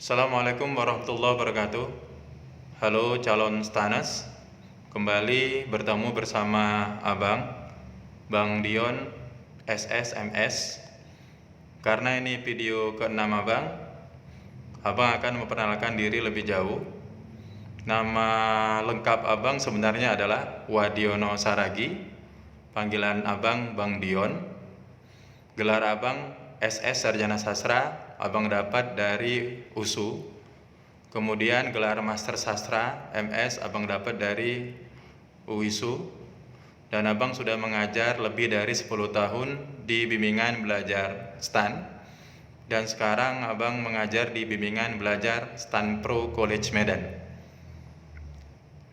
Assalamualaikum warahmatullahi wabarakatuh. Halo calon Stanas, kembali bertemu bersama Abang, Bang Dion, SSMS. Karena ini video ke-6 Abang akan memperkenalkan diri lebih jauh. Nama lengkap Abang sebenarnya adalah Wadiono Saragi, panggilan Abang Bang Dion. Gelar Abang SS Sarjana Sastra, Abang dapat dari USU. Kemudian gelar Master Sastra MS Abang dapat dari UISU. Dan Abang sudah mengajar lebih dari 10 tahun di bimbingan belajar STAN. Dan sekarang Abang mengajar di bimbingan belajar STAN Pro College Medan.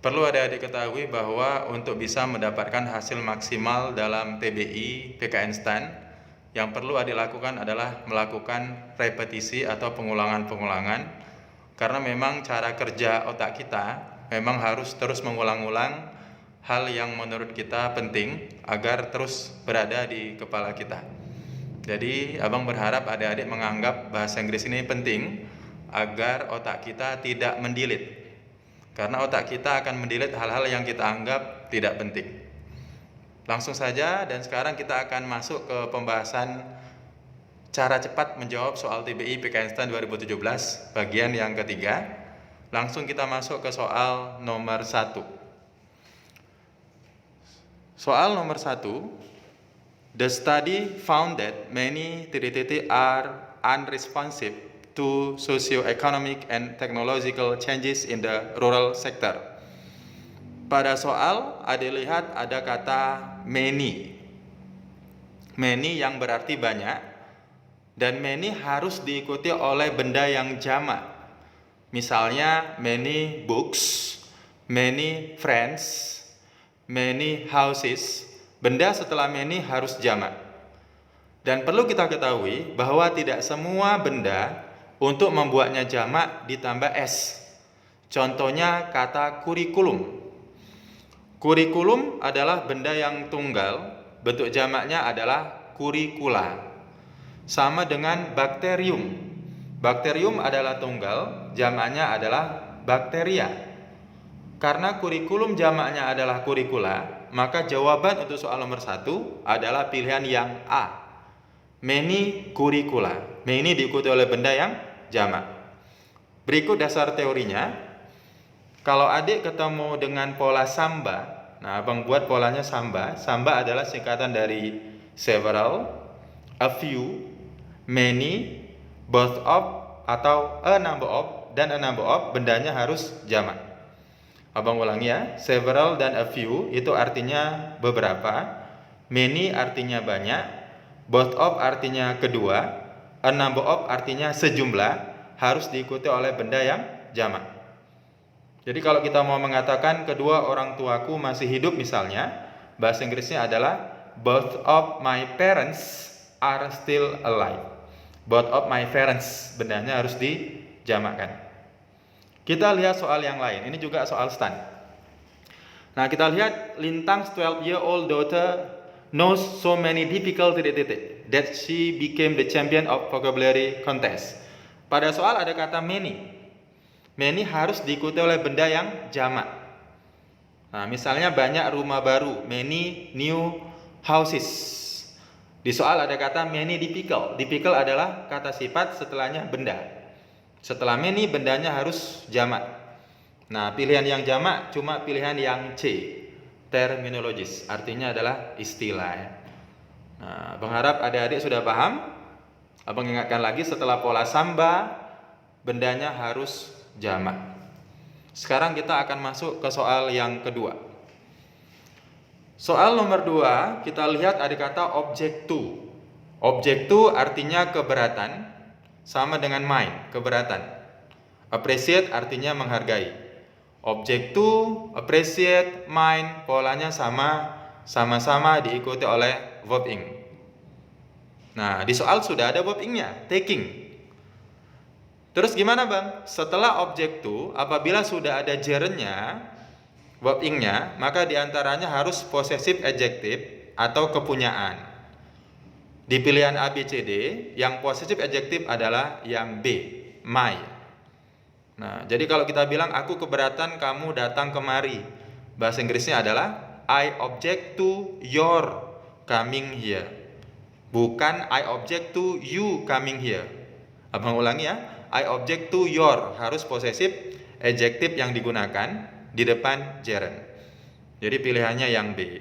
Perlu adik-adik ketahui bahwa untuk bisa mendapatkan hasil maksimal dalam TBI PKN STAN, yang perlu adik lakukan adalah melakukan repetisi atau pengulangan-pengulangan. Karena memang cara kerja otak kita memang harus terus mengulang-ulang hal yang menurut kita penting agar terus berada di kepala kita. Jadi Abang berharap adik-adik menganggap bahasa Inggris ini penting agar otak kita tidak mendelete. Karena otak kita akan mendelete hal-hal yang kita anggap tidak penting. Langsung saja, dan sekarang kita akan masuk ke pembahasan cara cepat menjawab soal TBI PKN STAN 2017 bagian yang ketiga. Langsung kita masuk ke soal nomor 1. Soal nomor 1. The study found that many are unresponsive to socio-economic and technological changes in the rural sector. Pada soal ada lihat ada kata many. Many yang berarti banyak, dan many harus diikuti oleh benda yang jamak. Misalnya many books, many friends, many houses. Benda setelah many harus jamak. Dan perlu kita ketahui bahwa tidak semua benda untuk membuatnya jamak ditambah s. Contohnya kata kurikulum. Kurikulum adalah benda yang tunggal, bentuk jamaknya adalah kurikula. Sama dengan bakterium. Bakterium adalah tunggal, jamaknya adalah bakteria. Karena kurikulum jamaknya adalah kurikula, maka jawaban untuk soal nomor 1 adalah pilihan yang A. Many kurikula. Many diikuti oleh benda yang jamak. Berikut dasar teorinya. Kalau adik ketemu dengan pola samba, nah Abang buat polanya samba. Samba adalah singkatan dari several, a few, many, both of, atau a number of, dan a number of bendanya harus jamak. Abang ulangi ya, several dan a few itu artinya beberapa, many artinya banyak, both of artinya kedua, a number of artinya sejumlah, harus diikuti oleh benda yang jamak. Jadi kalau kita mau mengatakan kedua orang tuaku masih hidup misalnya, bahasa Inggrisnya adalah both of my parents are still alive. Both of my parents, bendanya harus dijamakkan. Kita lihat soal yang lain, ini juga soal STAN. Nah kita lihat Lintang's 12-year-old daughter knows so many difficult that she became the champion of vocabulary contest. Pada soal ada kata many. Many harus diikuti oleh benda yang jamak. Nah, misalnya banyak rumah baru, many new houses. Di soal ada kata many difficult. Difficult adalah kata sifat, setelahnya benda. Setelah many bendanya harus jamak. Nah, pilihan yang jamak cuma pilihan yang C, terminologis, artinya adalah istilah ya. Nah, Abang harap adik-adik sudah paham. Abang ingatkan lagi, setelah pola samba bendanya harus jamak. Sekarang kita akan masuk ke soal yang kedua. Soal nomor 2, kita lihat ada kata object to. Object to artinya keberatan, sama dengan mind, keberatan. Appreciate artinya menghargai. Object to, appreciate, mind, polanya sama-sama diikuti oleh verb ing. Nah, di soal sudah ada verb ing-nya, taking. Terus gimana Bang? Setelah object to, apabila sudah ada gerundnya, verb ing-nya, maka diantaranya harus possessive adjective atau kepunyaan. Di pilihan A, B, C, D, yang possessive adjective adalah yang B, my. Nah, jadi kalau kita bilang aku keberatan kamu datang kemari, bahasa Inggrisnya adalah I object to your coming here. Bukan I object to you coming here. Abang ulangi ya. I object to your, harus posesif adjektif yang digunakan di depan gerund. Jadi pilihannya yang B.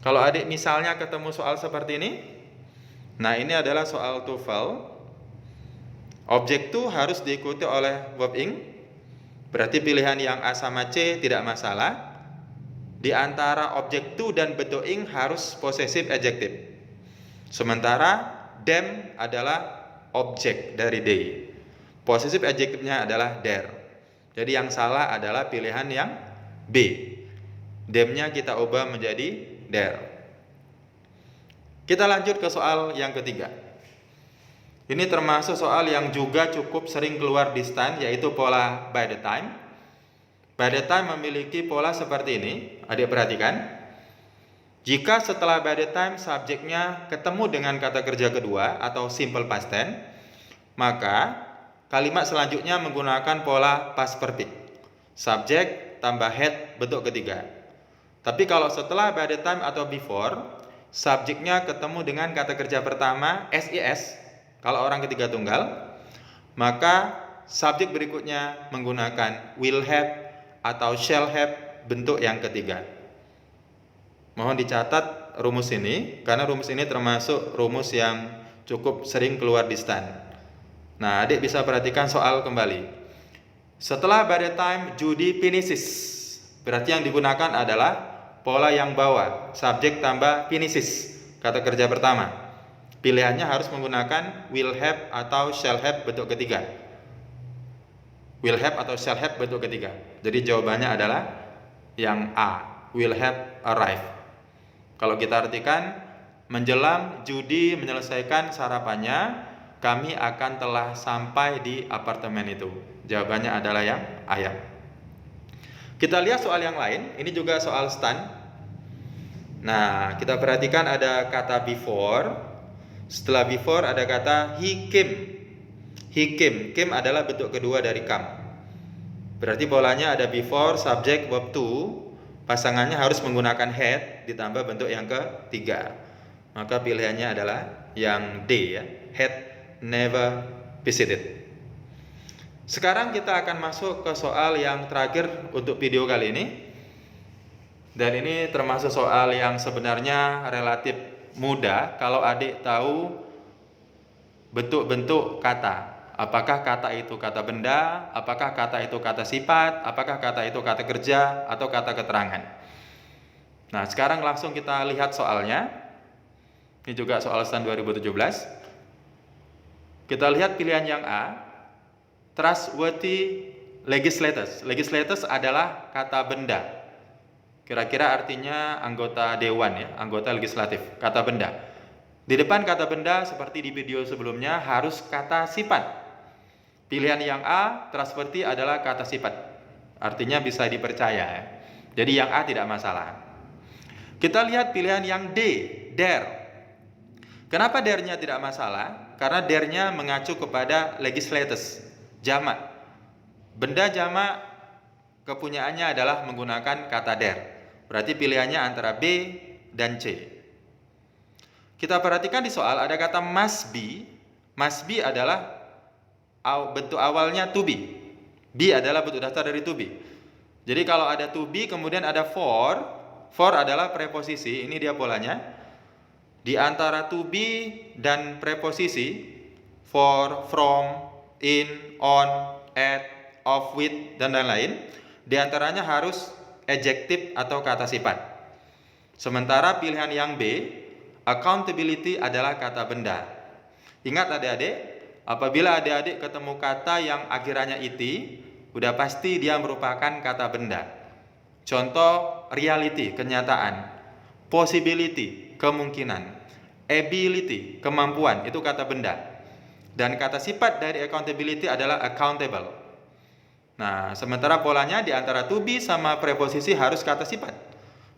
Kalau adik misalnya ketemu soal seperti ini, nah ini adalah soal TOEFL. Objek to harus diikuti oleh verb ing. Berarti pilihan yang A sama C tidak masalah. Di antara objek to dan bentuk ing harus posesif adjektif. Sementara them adalah objek dari they. Posesif adjektifnya adalah there. Jadi yang salah adalah pilihan yang B. Them-nya kita ubah menjadi there. Kita lanjut ke soal yang ketiga. Ini termasuk soal yang juga cukup sering keluar di stand, yaitu pola by the time. By the time memiliki pola seperti ini. Adik perhatikan. Jika setelah by the time subjeknya ketemu dengan kata kerja kedua atau simple past tense, maka kalimat selanjutnya menggunakan pola past perfect. Subjek tambah head bentuk ketiga. Tapi kalau setelah by the time atau before, subjeknya ketemu dengan kata kerja pertama SIS, kalau orang ketiga tunggal, maka subjek berikutnya menggunakan will have atau shall have bentuk yang ketiga. Mohon dicatat rumus ini, karena rumus ini termasuk rumus yang cukup sering keluar di stand. Nah, adik bisa perhatikan soal kembali. Setelah by the time Judy finishes, berarti yang digunakan adalah pola yang bawah, subjek tambah finishes, kata kerja pertama. Pilihannya harus menggunakan will have atau shall have bentuk ketiga. Will have atau shall have bentuk ketiga. Jadi jawabannya adalah yang A, will have arrived. Kalau kita artikan, menjelang Judy menyelesaikan sarapannya, kami akan telah sampai di apartemen itu. Jawabannya adalah yang A. Kita lihat soal yang lain, ini juga soal stand. Nah, kita perhatikan ada kata before. Setelah before ada kata he came. He came. Came adalah bentuk kedua dari come. Berarti polanya ada before, subject, verb to. Pasangannya harus menggunakan had ditambah bentuk yang ketiga. Maka pilihannya adalah yang D ya. Had never visited. Sekarang kita akan masuk ke soal yang terakhir untuk video kali ini. Dan ini termasuk soal yang sebenarnya relatif mudah kalau adik tahu bentuk-bentuk kata. Apakah kata itu kata benda, apakah kata itu kata sifat, apakah kata itu kata kerja, atau kata keterangan. Nah, sekarang langsung kita lihat soalnya. Ini juga soal stand 2017. Kita lihat pilihan yang A, trustworthy legislators. Legislators adalah kata benda. Kira-kira artinya anggota dewan ya, anggota legislatif, kata benda. Di depan kata benda seperti di video sebelumnya harus kata sifat. Pilihan yang A, trustworthy adalah kata sifat. Artinya bisa dipercaya ya. Jadi yang A tidak masalah. Kita lihat pilihan yang D, dare. Kenapa dare-nya tidak masalah? Karena dare-nya mengacu kepada legislators, jamak. Benda jamak kepunyaannya adalah menggunakan kata dare. Berarti pilihannya antara B dan C. Kita perhatikan di soal ada kata must be. Must be adalah bentuk awalnya to be. Be adalah bentuk dasar dari to be. Jadi kalau ada to be kemudian ada for. For adalah preposisi. Ini dia polanya. Di antara to be dan preposisi for, from, in, on, at, of, with, dan lain-lain, di antaranya harus adjektif atau kata sifat. Sementara pilihan yang B, accountability adalah kata benda. Ingat adik-adik, apabila adik-adik ketemu kata yang akhirannya iti, udah pasti dia merupakan kata benda. Contoh reality, kenyataan, possibility, kemungkinan, ability, kemampuan, itu kata benda. Dan kata sifat dari accountability adalah accountable. Nah, sementara polanya di antara to be sama preposisi harus kata sifat.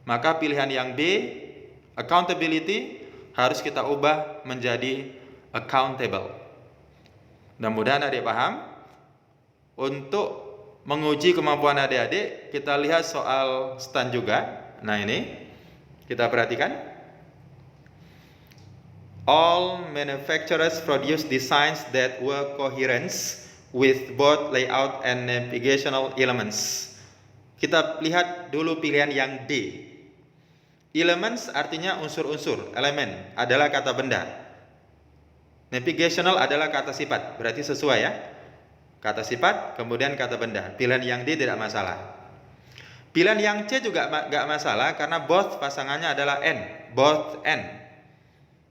Maka pilihan yang B, accountability, harus kita ubah menjadi accountable. Mudah-mudahan adik paham. Untuk menguji kemampuan adik-adik, kita lihat soal stand juga. Nah, ini kita perhatikan. All manufacturers produce designs that work coherent with both layout and navigational elements. Kita lihat dulu pilihan yang D. Elements artinya unsur-unsur, elemen adalah kata benda. Navigational adalah kata sifat, berarti sesuai ya. Kata sifat, kemudian kata benda. Pilihan yang D tidak masalah. Pilihan yang C juga nggak masalah karena both pasangannya adalah N, both N.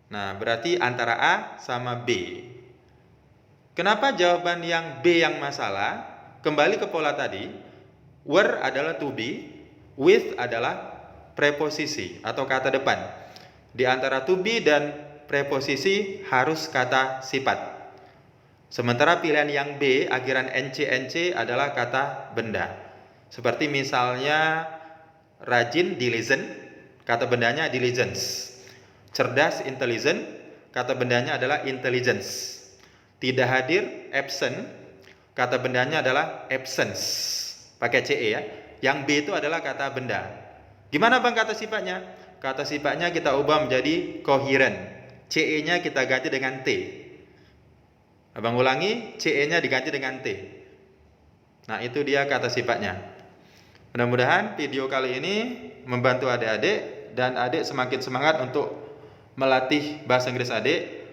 Nah, berarti antara A sama B. Kenapa jawaban yang B yang masalah? Kembali ke pola tadi, were adalah to be, with adalah preposisi atau kata depan. Di antara to be dan preposisi harus kata sifat. Sementara pilihan yang B, akhiran NC adalah kata benda. Seperti misalnya rajin, diligent, kata bendanya diligence. Cerdas, intelligent, kata bendanya adalah intelligence. Tidak hadir, absent, kata bendanya adalah absence. Pakai CE ya. Yang B itu adalah kata benda. Gimana Bang kata sifatnya? Kata sifatnya kita ubah menjadi coherent. CE-nya kita ganti dengan T. Abang ulangi, CE-nya diganti dengan T. Nah, itu dia kata sifatnya. Mudah-mudahan video kali ini membantu adik-adik dan adik semakin semangat untuk melatih bahasa Inggris adik.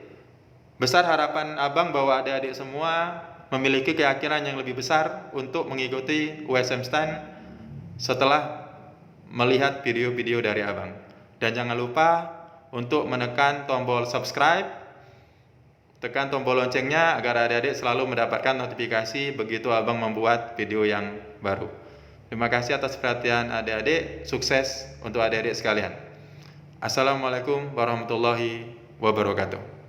Besar harapan Abang bahwa adik-adik semua memiliki keyakinan yang lebih besar untuk mengikuti USM Stand setelah melihat video-video dari Abang. Dan jangan lupa untuk menekan tombol subscribe, tekan tombol loncengnya agar adik-adik selalu mendapatkan notifikasi begitu Abang membuat video yang baru. Terima kasih atas perhatian adik-adik, sukses untuk adik-adik sekalian. Assalamualaikum warahmatullahi wabarakatuh.